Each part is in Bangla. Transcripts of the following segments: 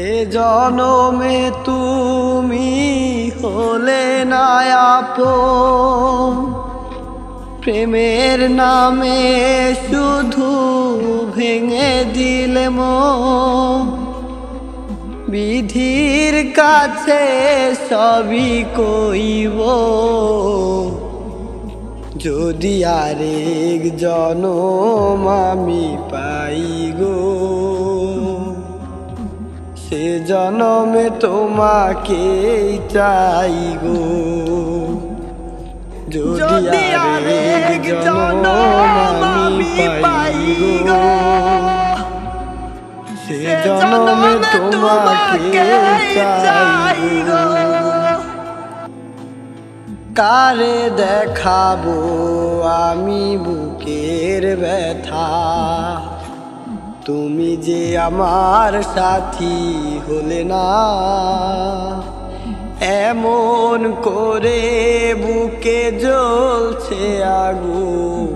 এ জনমে তুমি হলে না আপন, প্রেমের নামে শুধু ভেঙে দিলে মন। বিধির কাছে সবই কইব, যদি আরেক জনম আমি পাই গো, সে জনমে তোমাকে চাই গো। যদি আরেক জনম আমি পাই গো, সে জনমে তোমাকে চাই গো। কারে দেখাবো আমি বুকের ব্যথা, তুমি যে আমার সাথী হলে না। এমন করে বুকে জ্বলছে আগুন,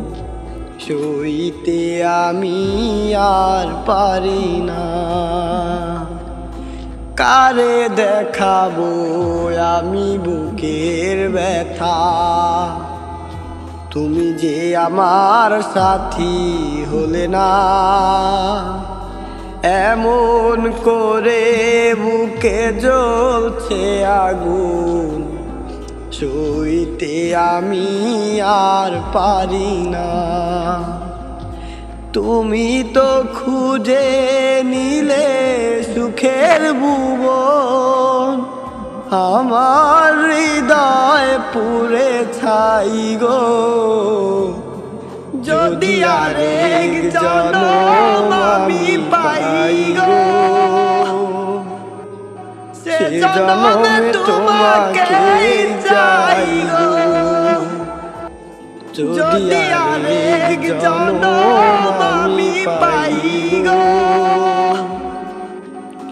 সইতে আমি আর পারি না। কারে দেখাবো আমি বুকের ব্যথা, তুমি যে আমার সাথী হলে না। এমন করে বুকে জ্বলছে আগুন, সইতে আমি আর পারি না। তুমি তো খুঁজে নিলে সুখের ভুবন, আমার হৃদয় পুড়ে ছাই গো। যদি আরেক জনম আমি পাই গো, সে জনমে তোমাকে চাই গো। যদি আরেক জনম আমি পাই গো,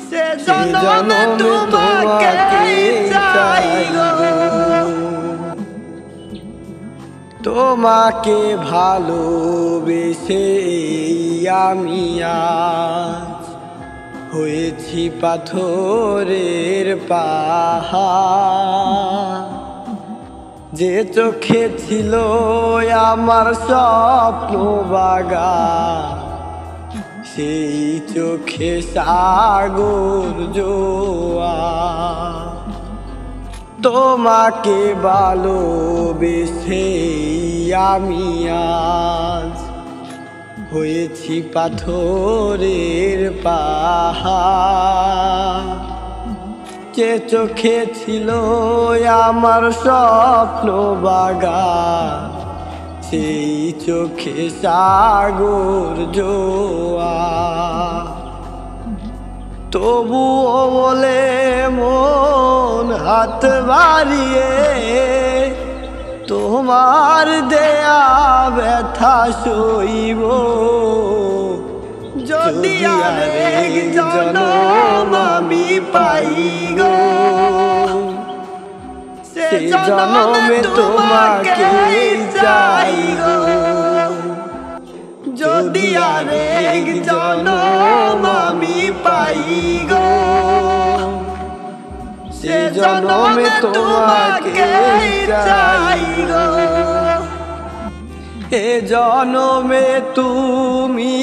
সে জনমে তোমাকে চাই গো। তোমাকে ভালোবেসে আমি আজ হয়েছি পাথরের পাহাড়। যে চোখে ছিল আমার স্বপ্ন বাগান, সেই চোখে সাগর জোয়ার। তোমাকে ভালোবেসে আমি আজ হয়েছি পাথরের পাহাড়। যে চোখে ছিল আমার স্বপ্ন বাগান, সেই চোখে সাগর জোয়ার। তবুও বলে মন হাত বাড়িয়ে, তোমার দেয়া ব্যথা সইব। যদি আরেক জনম আমি পাই গো, সে জনমে তোমাকে চাই গো। যদি আরেক জনম আমি পাই গো, সে জনমে তোমাকে চাই গো। এ জনমে তুমি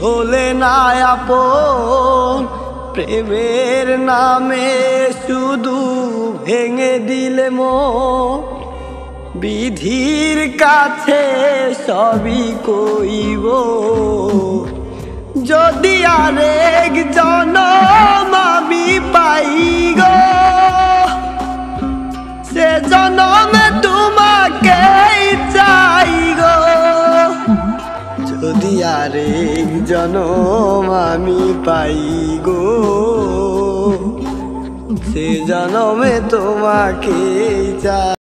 হলে না আপন, প্রেমের নামে শুধু ভেঙে দিলে মন। বিধির কাছে সবই কইব, যদি আরেক জনম আমি পাই গো, সে জনমে তোমাকে চাই গো। যদি আরেক জনম আমি পাই গো, সে জনমে তোমাকে চাই।